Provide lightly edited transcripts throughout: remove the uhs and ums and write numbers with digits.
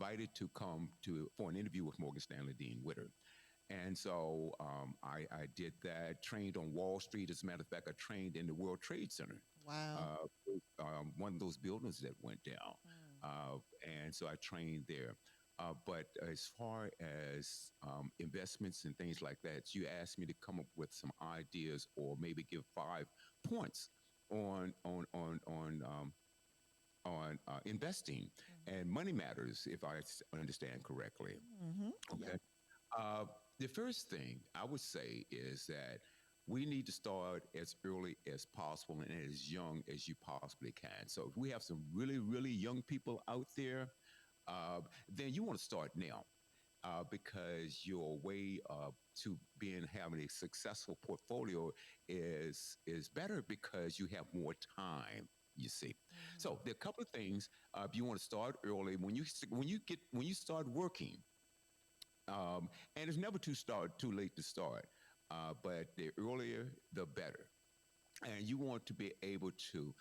invited to come to for an interview with Morgan Stanley Dean Witter. And so I did that, trained on Wall Street. As a matter of fact, I trained in the World Trade Center, Wow. uh, one of those buildings that went down. Mm. Uh, and so I trained there. But as far as investments and things like that, you asked me to come up with some ideas or maybe give 5 points on on on on investing Mhm. and money matters, if I understand correctly. Mhm. Yeah. Okay. Uh, the first thing I would say is that we need to start as early as possible and as young as you possibly can. So if we have some really, really young people out there, then you want to start now because your way to being having a successful portfolio is better because you have more time. You see, so Mhm. there are a couple of things you want to start early when you start working, and it's never too late to start, but the earlier the better. And you want to be able to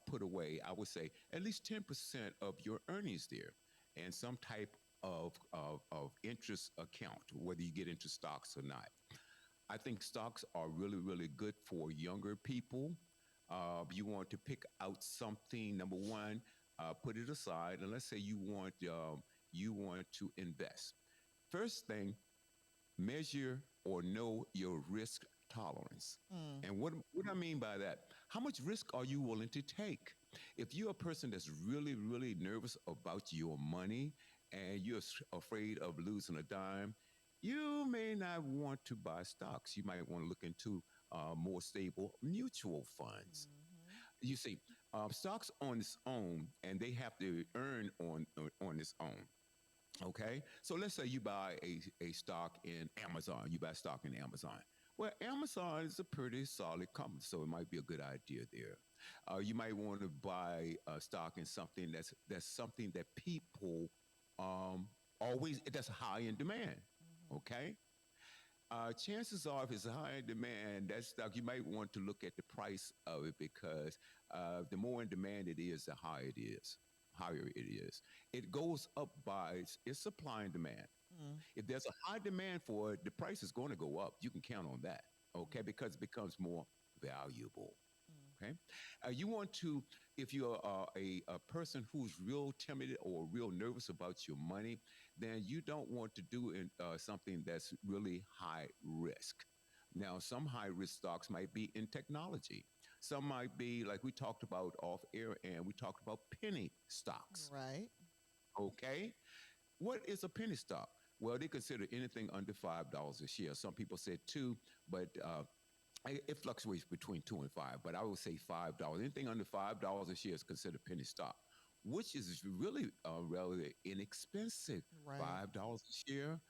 put away, I would say, at least 10% of your earnings there and some type of interest account, whether you get into stocks or not. I think stocks are really, really good for younger people. You want to pick out something, number one, put it aside, and let's say you want to invest. First thing, measure or know your risk tolerance. Mm. And what I mean by that, how much risk are you willing to take? If you're a person that's really, really nervous about your money and you're afraid of losing a dime, you may not want to buy stocks. You might want to look into more stable mutual funds. Mhm. You see, stocks on its own, and they have to earn on its own. Okay. So let's say you buy a stock in Amazon. You buy stock in Amazon. Well, Amazon is a pretty solid company, so it might be a good idea there. You might want to buy a stock in something that's something that people always that's high in demand. Mhm. Okay. Chances are, if it's high in demand, that stock you might want to look at the price of it because the more in demand it is, the higher it is. Higher it is. It goes up by its supply and demand. Mm. If there's a high demand for it, the price is going to go up. You can count on that. Okay, Mm. because it becomes more valuable. Mm. Okay, you want to, if you're a person who's real timid or real nervous about your money, then you don't want to do something that's really high risk. Now, some high risk stocks might be in technology. Some might be like we talked about off air, and we talked about penny stocks. Right. Okay, what is a penny stock? Well, they consider anything under $5 a share. Some people said two, but it fluctuates between 2 and 5, but I would say $5. Anything under $5 a share is considered penny stock, which is really relatively inexpensive. Right. $5 a share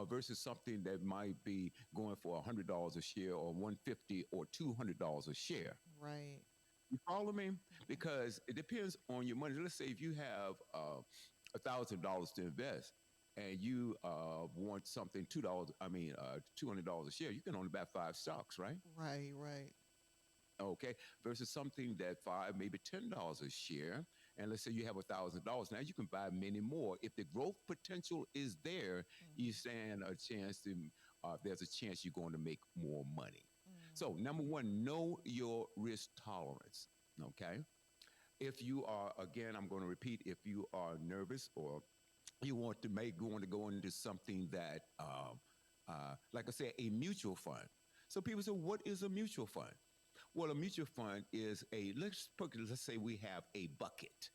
versus something that might be going for $100 a share or 150 or $200 a share. Right. You follow me? Mhm. Because it depends on your money. Let's say if you have $1,000 to invest and you want something $2, I mean $200 a share, you can only buy 5 stocks, right? Right. Right. Okay, versus something that maybe $10 a share, and let's say you have $1,000. Now you can buy many more. If the growth potential is there, you Mhm. stand a chance to. There's a chance you're going to make more money. Mm. So number one, know your risk tolerance. Okay, if you are, again, I'm going to repeat, if you are nervous or you want to go into something that, like I said, a mutual fund. So people say, what is a mutual fund? Well, a mutual fund is let's say we have a bucket.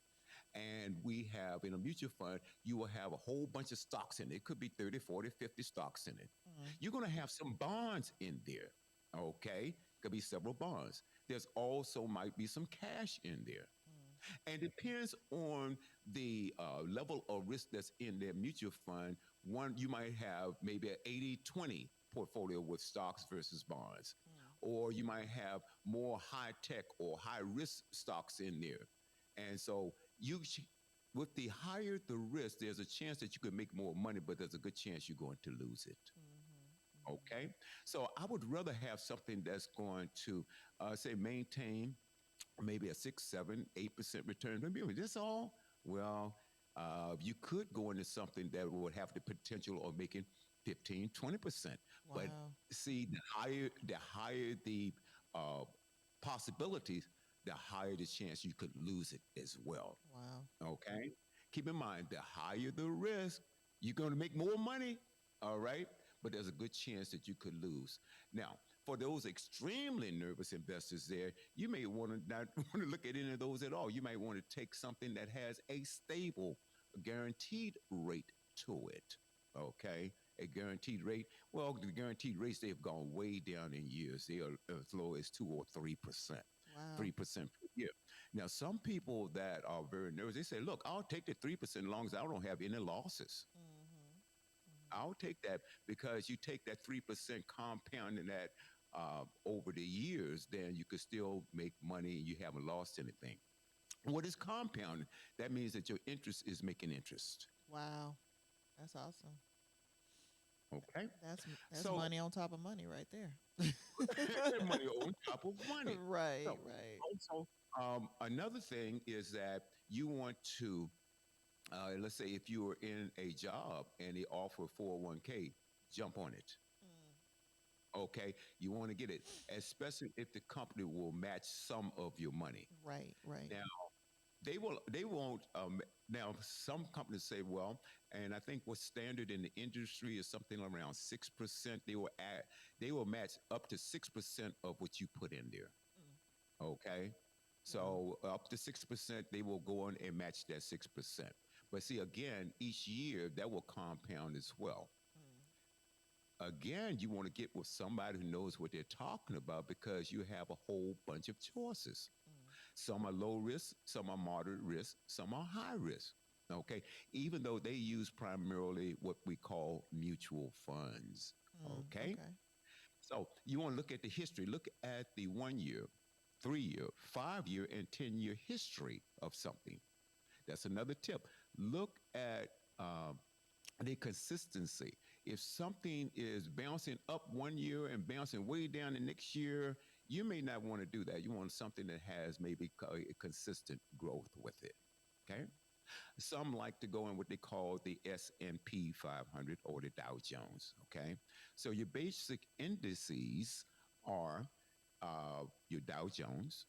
And we have in a mutual fund, you will have a whole bunch of stocks in it. It could be 30, 40, 50 stocks in it. Mm. You're going to have some bonds in there. Okay. Could be several bonds. There's also might be some cash in there. Mm. And depends on the level of risk that's in their mutual fund. One, you might have maybe an 80-20 portfolio with stocks versus bonds. Mm. Or you might have more high tech or high risk stocks in there. And so with the higher the risk, there's a chance that you could make more money, but there's a good chance you're going to lose it. Mhm. Mhm. Okay. So I would rather have something that's going to say maintain maybe a 6, 7, 8% return. Maybe that's all. Well, You could go into something that would have the potential of making 15, 20%. But Wow. see, the higher the uh, possibilities, the higher the chance you could lose it as well. Wow. Okay. Keep in mind, the higher the risk, you're going to make more money. All right. But there's a good chance that you could lose. Now, for those extremely nervous investors there, you may want to not want to look at any of those at all. You might want to take something that has a stable, guaranteed rate to it. Okay. A guaranteed rate. Well, the guaranteed rates, they've gone way down in years. They are as low as 2 or 3%, Wow. 3% per year. Now, some people that are very nervous, they say, look, I'll take the 3% as long as I don't have any losses. Mhm. Mhm. I'll take that because you take that 3% compounding that over the years, then you could still make money and you haven't lost anything. What is compounding? That means that your interest is making interest. Wow. That's awesome. Okay. That's So money on top of money right there. money on top of money. Right, So right. also, another thing is that you want to, let's say if you are in a job and they offer 401k, jump on it. Mm. Okay. You want to get it, especially if the company will match some of your money. Right, right. Now, they won't now some companies say, well, and I think what's standard in the industry is something around 6%. They will match up to 6% of what you put in there. Mm. Okay. Wow. So up to 6%, they will go on and match that 6%. But see, again, each year that will compound as well. Mm. Again, you want to get with somebody who knows what they're talking about because you have a whole bunch of choices. Mm. Some are low risk, some are moderate risk, some are high risk. Okay. Even though they use primarily what we call mutual funds. Mm. Okay. Okay. So you want to look at the history, look at the 1 year, 3 year, 5 year, and 10-year history of something. That's another tip. Look at the consistency. If something is bouncing up 1 year and bouncing way down the next year, you may not want to do that. You want something that has maybe a consistent growth with it. Okay. Mm. Some like to go in what they call the S&P 500 or the Dow Jones. Okay. So your basic indices are your Dow Jones,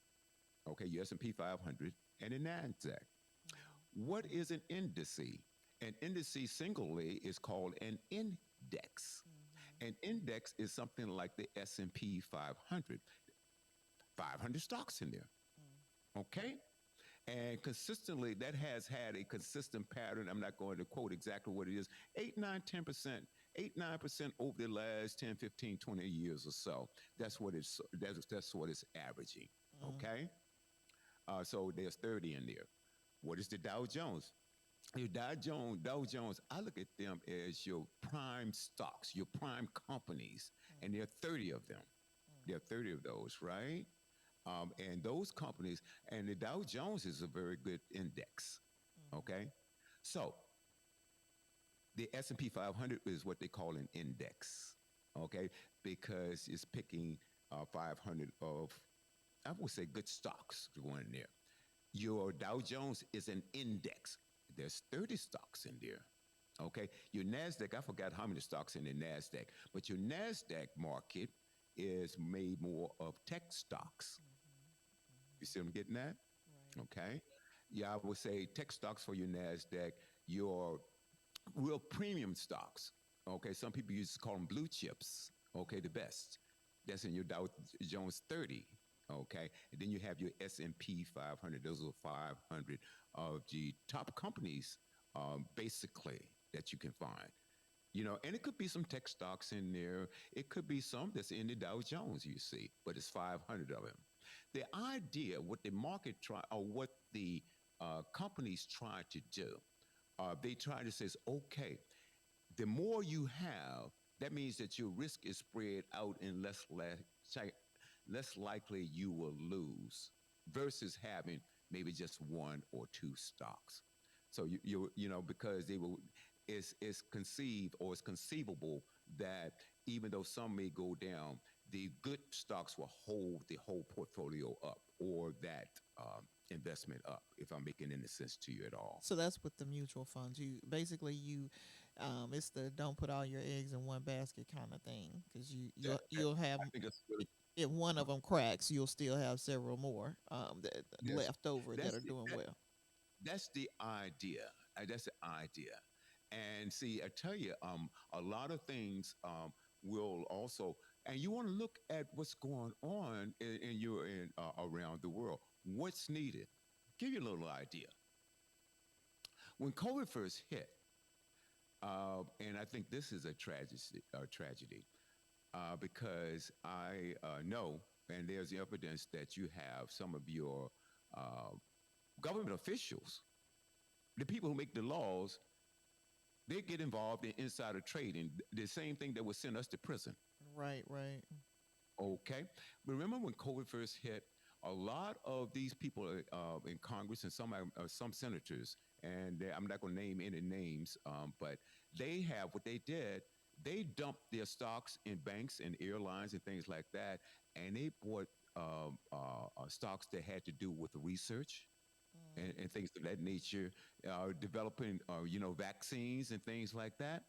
okay, your S&P 500, and the NASDAQ. What Mm. is an indice? An indice singly is called an index. Mhm. An index is something like the S&P 500, 500 stocks in there. Mm. Okay? And consistently, that has had a consistent pattern. I'm not going to quote exactly what it is, 8, 9, 10%, 8, 9% over the last 10, 15, 20 years or so. That's what it's averaging. Mm. Okay? So there's 30 in there. What is the Dow Jones? Your Dow Jones, I look at them as your prime stocks, your prime companies, Mm. and there are 30 of them. Mm. There are 30 of those, right? And those companies, and the Dow Jones is a very good index. Mhm. Okay, so the S&P 500 is what they call an index. Okay, because it's picking 500 of, I would say, good stocks to go in there. Your Dow Jones is an index. There's 30 stocks in there. Okay. Your NASDAQ, I forgot how many stocks in the NASDAQ, but your NASDAQ market is made more of tech stocks. Mhm. You Mhm. see what I'm getting at? Right. Okay. Yeah, I would say tech stocks for your NASDAQ, your real premium stocks. Okay. Some people used to call them blue chips. Okay. The Mhm. best. That's in your Dow Jones 30. Okay. And then you have your S&P 500. Those are 500 of the top companies, basically, that you can find. And it could be some tech stocks in there. It could be some that's in the Dow Jones, you see, but it's 500 of them. The idea, what the market try, or what the companies try to do, they try to say, okay, the more you have, that means that your risk is spread out and less likely you will lose versus having maybe just one or two stocks. So because they will, it's conceived or it's conceivable that even though some may go down, the good stocks will hold the whole portfolio up, or that investment up, if I'm making any sense to you at all. So that's with the mutual funds. You basically it's the don't put all your eggs in one basket kind of thing, because you'll have, I think that's really, if one of them cracks, you'll still have several more that that's left over that that's are doing that, well. that's the idea. That's the idea. And see, I tell you, a lot of things will also, and you want to look at what's going on in around the world. What's needed? Give you a little idea. When COVID first hit, and I think this is a tragedy, because I know, and there's evidence that you have some of your uh, government officials, the people who make the laws, they get involved in insider trading, the same thing that would send us to prison. Right, right. Okay. Remember when COVID first hit, a lot of these people in Congress and some senators, and I'm not going to name any names, but they have what they did. They dumped their stocks in banks and airlines and things like that, and they bought stocks that had to do with research and things of that nature, developing, vaccines and things like that.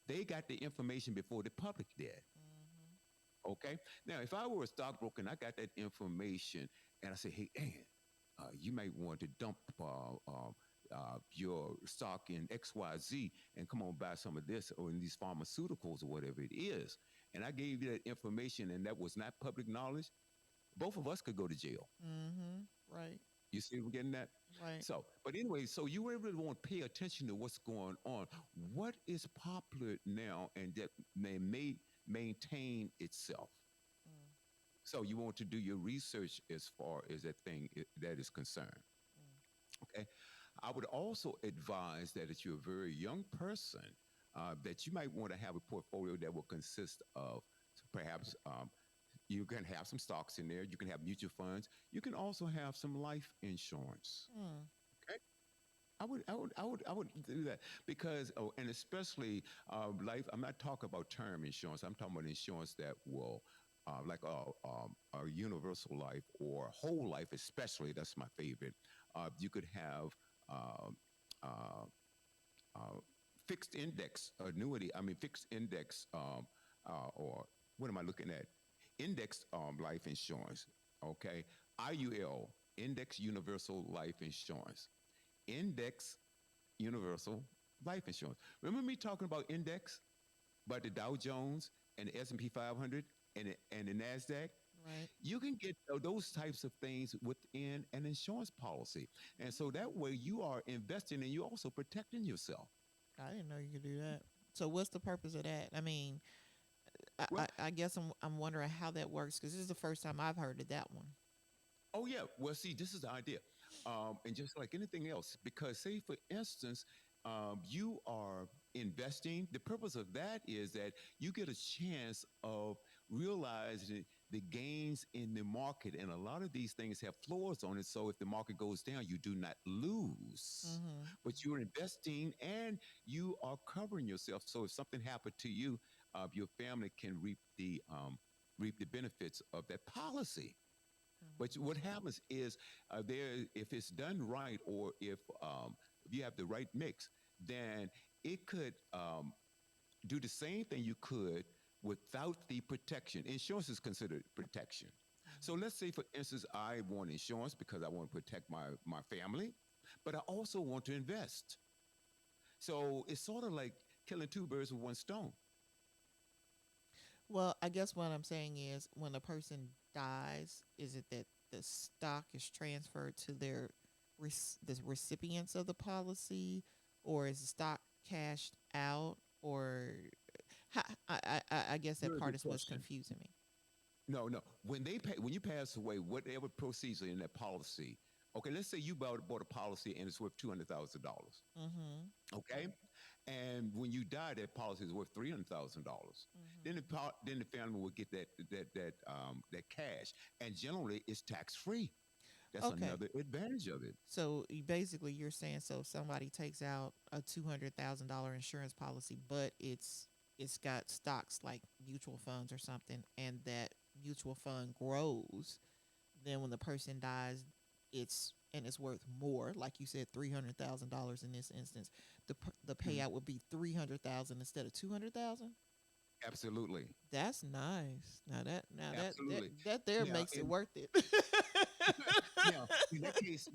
They got the information before the public did. Mm-hmm. Okay. Now, if I were a stockbroker and I got that information and I say, hey, Ann, you might want to dump your stock in XYZ and come on buy some of this or in these pharmaceuticals or whatever it is. And I gave you that information and that was not public knowledge, both of us could go to jail. Mm-hmm. Right, You see, we're getting that. right. So, but anyway, so you really want to pay attention to what's going on. What is popular now, and that may maintain itself. Mm, So you want to do your research as far as that is concerned. mm, Okay. I would also advise that if you're a very young person, that you might want to have a portfolio that will consist of perhaps you can have some stocks in there. You can have mutual funds. You can also have some life insurance. mm. Okay. I would do that because, oh, and especially life. I'm not talking about term insurance. I'm talking about insurance that will, like a universal life or whole life, especially. That's my favorite. You could have um, uh, uh, fixed index annuity. I mean, fixed index, or what am I looking at? Index life insurance. Okay, IUL, Index Universal Life Insurance. Index Universal Life Insurance. Remember me talking about index, about the Dow Jones and the S&P 500 and the Nasdaq? Right. You can get those types of things within an insurance policy. And so that way you are investing and you're also protecting yourself. I didn't know you could do that. So what's the purpose of that? I mean, I, Well, I, I guess I'm wondering how that works, because this is the first time I've heard of that one. oh yeah. Well, see, this is the idea, and just like anything else, because say for instance, you are investing. The purpose of that is that you get a chance of realizing the gains in the market, and a lot of these things have floors on it. So if the market goes down, you do not lose, Mm-hmm. but you're investing and you are covering yourself. So if something happened to you, your family can reap the benefits of that policy. But Mm-hmm. what happens is if it's done right, or if you have the right mix, then it could do the same thing you could without the protection. Insurance is considered protection. So Mm-hmm. let's say, for instance, I want insurance because I want to protect my family, but I also want to invest. So it's sort of like killing two birds with one stone. Well, I guess what I'm saying is, when a person dies, is it that the stock is transferred to the recipients of the policy, or is the stock cashed out, or I guess that Very part good is what's question. confusing me. No, no. When you pass away, whatever proceeds are in that policy. Okay, let's say you bought a policy and it's worth $200,000. Mm-hmm. Okay, and when you die, that policy is worth $300,000. Mm-hmm. Then the family will get that cash, and generally it's tax free. That's Okay. another advantage of it. So basically, you're saying, so if somebody takes out a $200,000 insurance policy, but it's got stocks like mutual funds or something, and that mutual fund grows, then when the person dies, it's and it's worth more, like you said, $300,000 in this instance, the Mhm. payout would be 300,000 instead of 200,000. Absolutely. That's nice. Absolutely. That there Now, makes it worth it. now, in that case,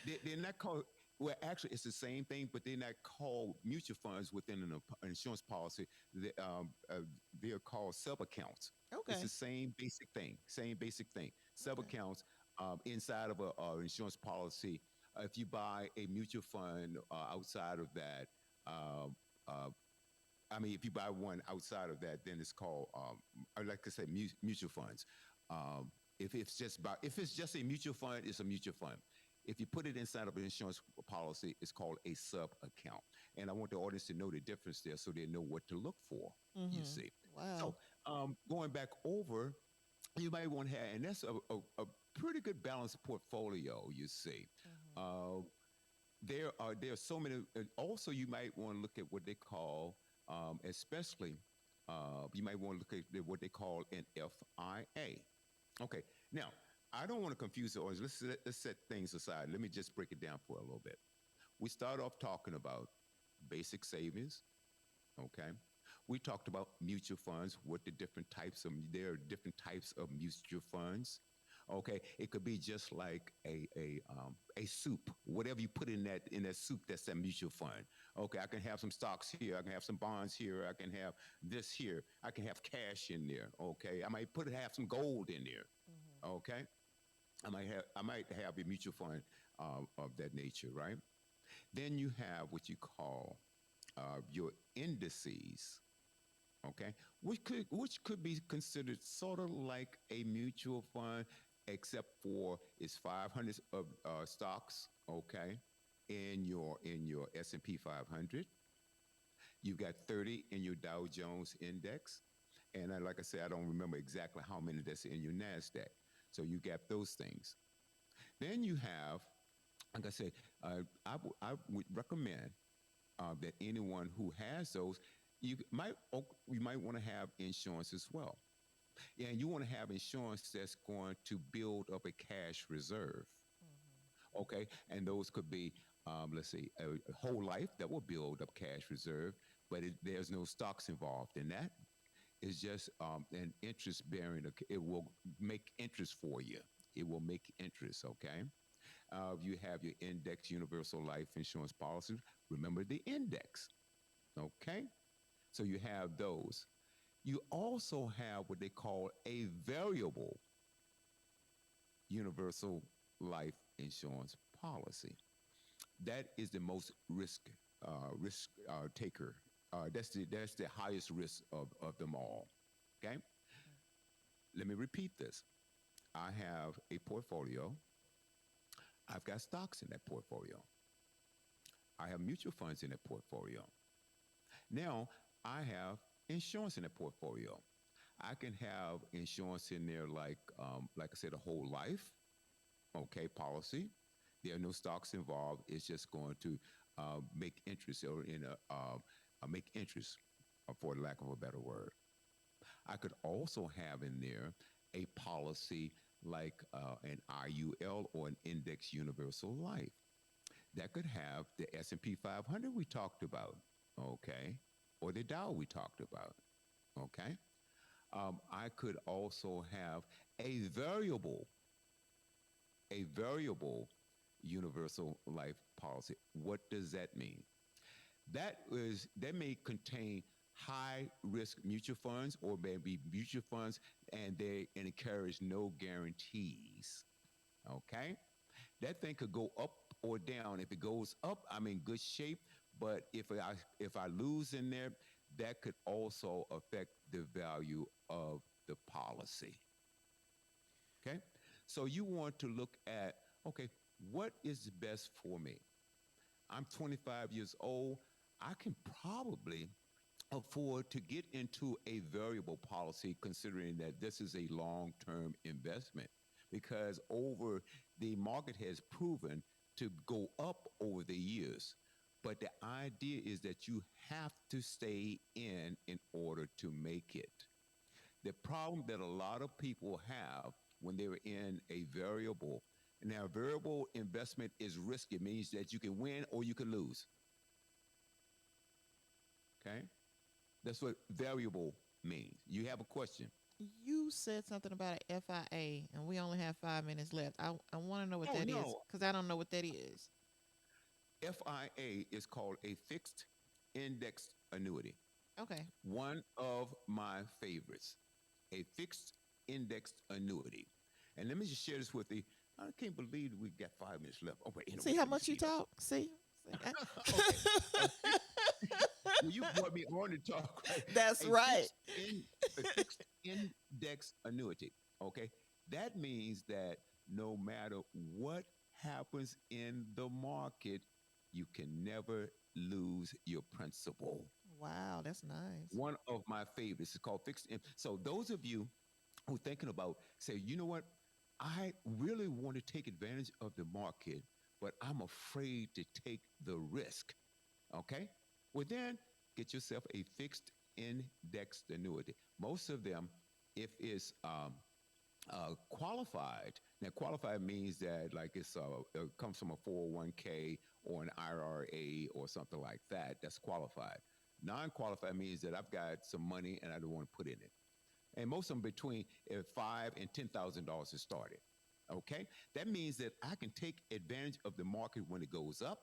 they're not called. Well, actually, it's the same thing, but they're not called mutual funds within an insurance policy. They're called sub accounts. It's the Okay. same basic thing. Same basic thing. Sub Okay. accounts inside of a insurance policy. If you buy a mutual fund outside of that, um, uh, I mean, if you buy one outside of that, then it's called, like I said, mutual funds. Um, if it's just a mutual fund, it's a mutual fund. If you put it inside of an insurance policy, it's called a sub account. And I want the audience to know the difference there, so they know what to look for. You Mhm. see. So Wow. going back over, you might want to have, and that's a pretty good balanced portfolio. You see. Mhm. Uh, there are so many. Also, you might want to look at what they call, especially, you might want to look at what they call an FIA. Okay, now I don't want to confuse the audience. Let's set things aside. Let me just break it down for a little bit. We start off talking about basic savings. Okay, we talked about mutual funds. What the different types of there are different types of mutual funds. Okay, it could be just like a soup. Whatever you put in that soup, that's that mutual fund. Okay, I can have some stocks here. I can have some bonds here. I can have this here. I can have cash in there. Okay, I might have some gold in there. Mhm. Okay, I might have a mutual fund of that nature, right? Then you have what you call your indices, okay, which could be considered sort of like a mutual fund, except for it's 500 of stocks, okay, in your S&P 500. You've got 30 in your Dow Jones index, and like I said, I don't remember exactly how many that's in your Nasdaq. So you got those things. Then you have, like I said, I would recommend that anyone who has those, you might want to have insurance as well. Yeah, and you want to have insurance that's going to build up a cash reserve. Mhm. Okay, and those could be, let's see, a whole life that will build up cash reserve, but there's no stocks involved in that. It's just an interest bearing. It will make interest for you. It will make interest. Okay. You have your index universal life insurance policy. Remember the index. Okay. So you have those. You also have what they call a variable universal life insurance policy. That is the most risk taker. That's the highest risk of them all. Okay. Let me repeat this. I have a portfolio. I've got stocks in that portfolio. I have mutual funds in that portfolio. Now I have insurance in that portfolio. I can have insurance in there like I said, a whole life, okay, policy. There are no stocks involved. It's just going to make interest or make interest, for lack of a better word. I could also have in there a policy like an IUL or an Index Universal Life that could have the S&P 500 we talked about, okay, or the Dow we talked about, okay. I could also have a variable a variable universal life policy. What does that mean? That may contain high risk mutual funds or maybe mutual funds and they encourage no guarantees. Okay? That thing could go up or down. If it goes up, I'm in good shape. But if I lose in there, that could also affect the value of the policy. Okay? So you want to look at, okay, what is best for me? I'm 25 years old. I can probably afford to get into a variable policy considering that this is a long-term investment because over the market has proven to go up over the years. But the idea is that you have to stay in order to make it. The problem that a lot of people have when they're in a variable, Now, variable investment is risky. It means that you can win or you can lose. Okay, that's what variable means. You have a question? You said something about an FIA, and we only have 5 minutes left. I want to know what Oh that is no, because I don't know what that is. FIA is called a fixed index annuity. Okay. One of my favorites, a fixed index annuity. And let me just share this with you. I can't believe we got 5 minutes left. Oh, but anyway, See how let me much you speed up. talk? See? See? Okay, a fixed. Well, you brought me on to talk, right? That's A right. fixed index annuity. Okay, that means that no matter what happens in the market, you can never lose your principal. Wow, that's nice. One of my favorites is called fixed. So those of you who are thinking about say, you know what, I really want to take advantage of the market, but I'm afraid to take the risk. Okay, well then get yourself a fixed indexed annuity. Most of them, if it's qualified. Now, qualified means that like it comes from a 401k or an IRA or something like that. That's qualified. Non-qualified means that I've got some money and I don't want to put in it. And most of them between $5,000 and $10,000 to start it. Okay, that means that I can take advantage of the market when it goes up.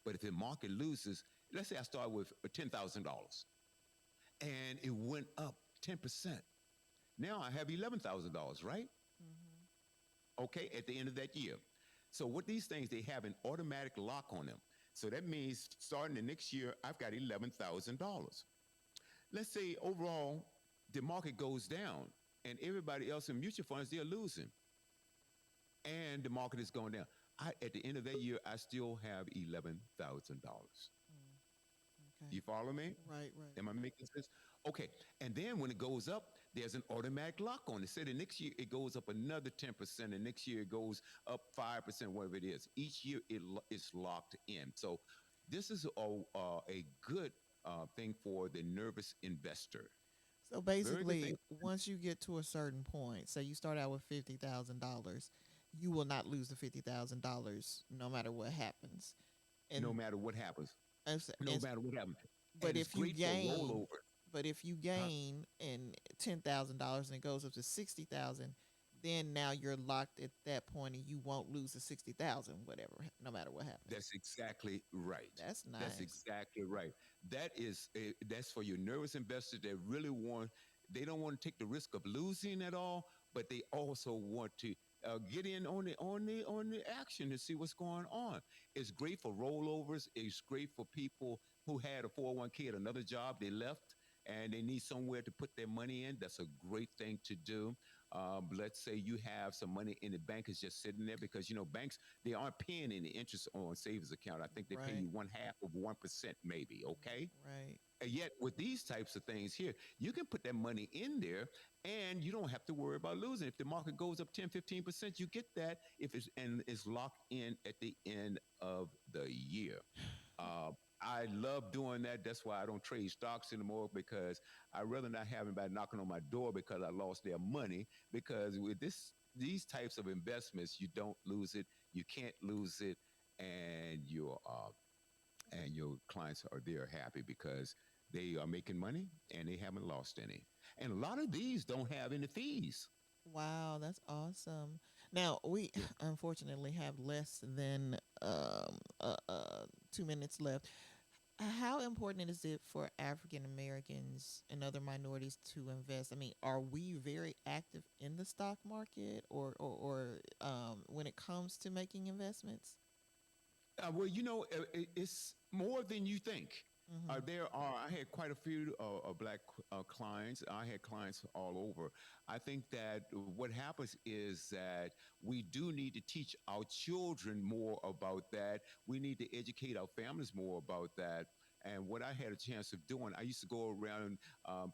But if the market loses, let's say I start with $10,000 and it went up 10%. Now I have $11,000, right? Hmm. Okay, at the end of that year. So what these things, they have an automatic lock on them. So that means starting the next year, I've got $11,000. Let's say overall the market goes down and everybody else in mutual funds, they're losing and the market is going down. At the end of that year, I still have $11,000. Mm, okay. You follow me? Right, right. Am I making sense? Okay. And then when it goes up, there's an automatic lock on it. Say the next year it goes up another 10%, and next year it goes up 5%, whatever it is. Each year it's locked in. So this is a good thing for the nervous investor. So Very good thing. basically, once you get to a certain point, say you start out with $50,000, you will not lose the $50,000 no matter what happens. No And matter what happens. as, No as matter what happens. but And it's if you great for gain, rollover. but if you Huh? gain in $10,000 and it goes up to 60,000, then now you're locked at that point and you won't lose the 60,000, whatever, no matter what happens. That's exactly right. That's That's nice. exactly right. That's for your nervous investors that really want. They don't want to take the risk of losing at all, but they also want to get in on the action to see what's going on. It's great for rollovers. It's great for people who had a 401k at another job. They left and they need somewhere to put their money in. That's a great thing to do. Let's say you have some money in the bank is just sitting there because banks, they aren't paying any interest on savings account. I think they pay Right. you one half of 1%, maybe. Okay. Right. And yet, with these types of things here, you can put that money in there and you don't have to worry about losing. If the market goes up 10, 15%, you get that if it's locked in at the end of the year. Uh, I love doing that. That's why I don't trade stocks anymore because I'd rather not have anybody knocking on my door because I lost their money. Because with these types of investments, you don't lose it, you can't lose it, and your clients are there happy because they are making money and they haven't lost any. And a lot of these don't have any fees. Wow, that's awesome. Now we Yeah. unfortunately have less than 2 minutes left. How important is it for African Americans and other minorities to invest? I mean, are we very active in the stock market, or when it comes to making investments? Well, it's more than you think. Mm-hmm. I had quite a few black clients. I had clients all over. I think that what happens is that we do need to teach our children more about that. We need to educate our families more about that. And what I had a chance of doing, I used to go around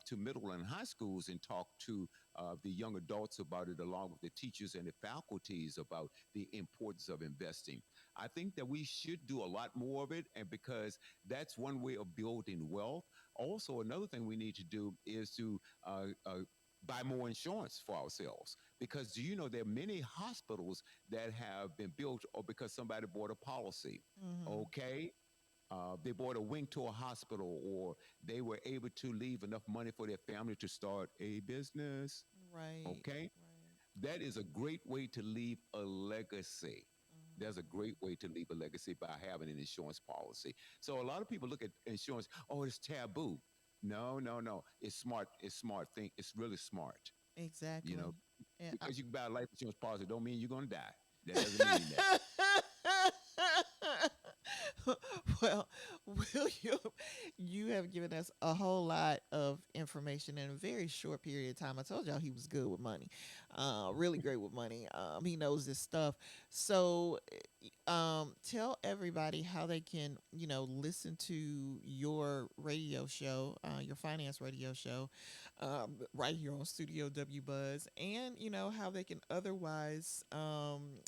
to middle and high schools and talk to the young adults about it, along with the teachers and the faculties about the importance of investing. I think that we should do a lot more of it, and because that's one way of building wealth. Also, another thing we need to do is to buy more insurance for ourselves. Because do you know there are many hospitals that have been built or because somebody bought a policy? Mm-hmm. Okay. They bought a wing to a hospital, or they were able to leave enough money for their family to start a business. Right. Okay. Right. That is a great way to leave a legacy. There's a Mm-hmm. great way to leave a legacy by having an insurance policy. So a lot of people look at insurance, oh, it's taboo. No, no, no. It's smart. It's smart thing. It's really smart. You know, Exactly. And because you can buy a life insurance policy don't mean you're going to die. That doesn't mean that. well, William, you have given us a whole lot of information in a very short period of time. I told y'all he was good with money, really great with money. He knows this stuff. So, tell everybody how they can, listen to your radio show, your finance radio show, right here on Studio W Buzz, and how they can otherwise um,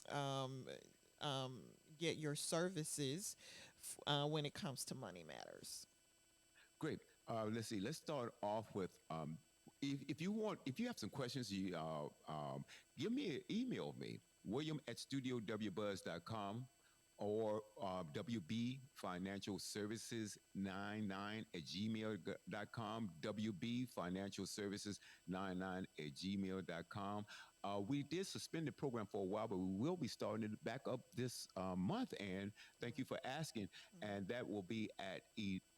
get your services when it comes to money matters. Great. Let's see. Let's start off with if you want, if you have some questions, you give me email me, William at studiowbuzz.com or WB Financial Services 99 at gmail.com. WB Financial Services 99 at gmail.com. We did suspend the program for a while, but we will be starting it back up this month. And thank you for asking. And that will be at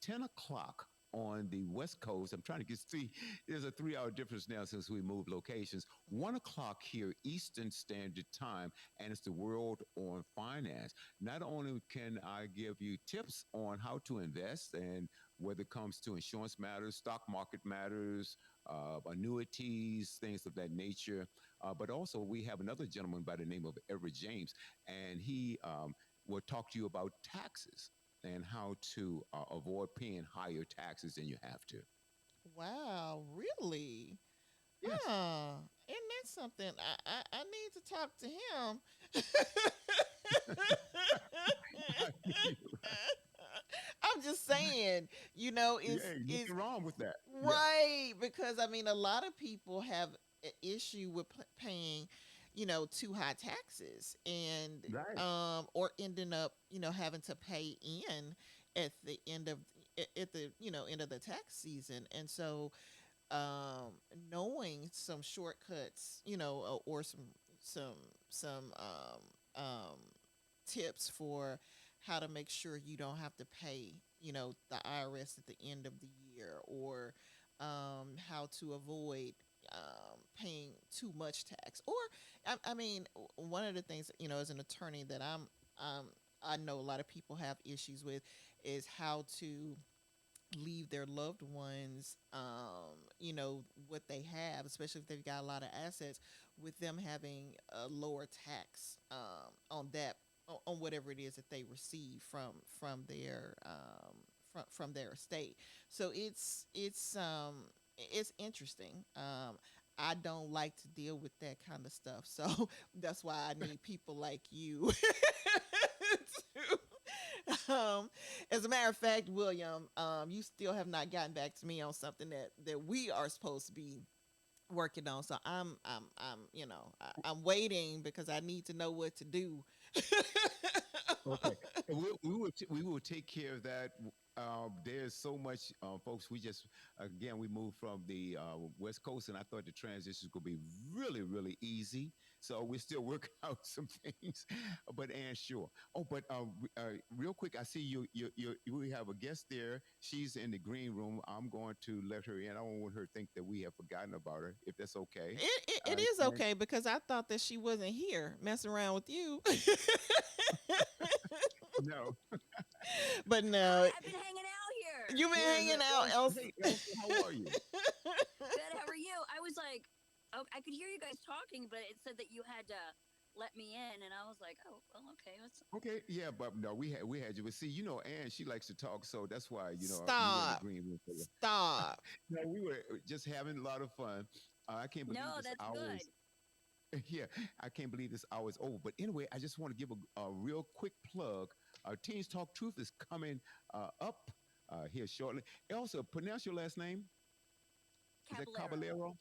10 o'clock on the West Coast. I'm trying to get see. There's a 3 hour difference now since we moved locations. 1 o'clock here Eastern Standard Time, and it's the World on Finance. Not only can I give you tips on how to invest and whether it comes to insurance matters, stock market matters, annuities, things of that nature, but also we have another gentleman by the name of Everett James, and he will talk to you about taxes and how to avoid paying higher taxes than you have to. Wow, really? Yes. Huh. And that's something I need to talk to him. I'm just saying, Yeah, is nothing wrong with that. Yeah, right, because I mean a lot of people have an issue with paying, too high taxes, and right. or ending up, having to pay in at the end of at the end of the tax season. And so um knowing some shortcuts, or some some tips for how to make sure you don't have to pay, the IRS at the end of the year, or how to avoid paying too much tax. Or I mean, one of the things, as an attorney that um, I know a lot of people have issues with is how to leave their loved ones, what they have, especially if they've got a lot of assets, with them having a lower tax on that, on whatever it is that they receive from their from their estate. So it's interesting. I don't like to deal with that kind of stuff, so that's why I need people like you. As a matter of fact, William, you still have not gotten back to me on something that we are supposed to be working on. So I'm waiting because I need to know what to do. Okay. And we will take care of that. There's so much, folks. We just again we moved from the West Coast, and I thought the transition could be really really easy. So we're still working out some things. But and sure. Oh, but real quick, I see we have a guest there. She's in the green room. I'm going to let her in. I don't want her to think that we have forgotten about her. If that's okay. It is And okay because I thought that she wasn't here messing around with you. no. But Hi, no, I've been hanging out here. you've been Yeah, hanging out, Elsa, else. hey Elsa, how are you? Good, how are you? I was like, oh, I could hear you guys talking, but it said that you had to let me in, and I was like, oh, well, okay. What's... Okay, yeah, but no, we had you. But see, Ann, she likes to talk, so that's why you were in the Stop. green room. For you. Stop. No, we were just having a lot of fun. I can't believe No, this that's hour good. is. Yeah, I can't believe this hour is over. But anyway, I just want to give a real quick plug. Teens Talk Truth is coming up here shortly. Also, pronounce your last name. Is that Caballero. Caballero?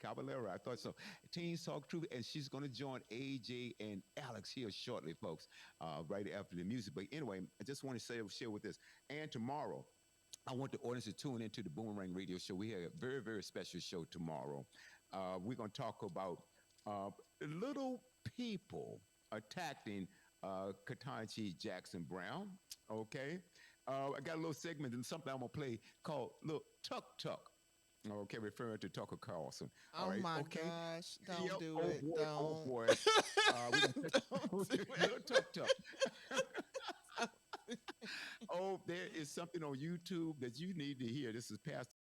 Caballero. I thought so. Teens Talk Truth, and she's going to join AJ and Alex here shortly, folks, right after the music. But anyway, I just want to share with this. And tomorrow, I want the audience to tune into the Boomerang Radio Show. We have a very, very special show tomorrow. We're going to talk about little people attacking Ketanji Jackson Brown. Okay. I got a little segment and something I'm going to play called Little Tuck Tuck. Okay, referring to Tucker Carlson. All Oh right, my okay. gosh. Don't Yep. do Oh it. boy, oh Don't. boy. We're gonna Don't do Little it. Tuck Tuck. Oh, there is something on YouTube that you need to hear. This is Pastor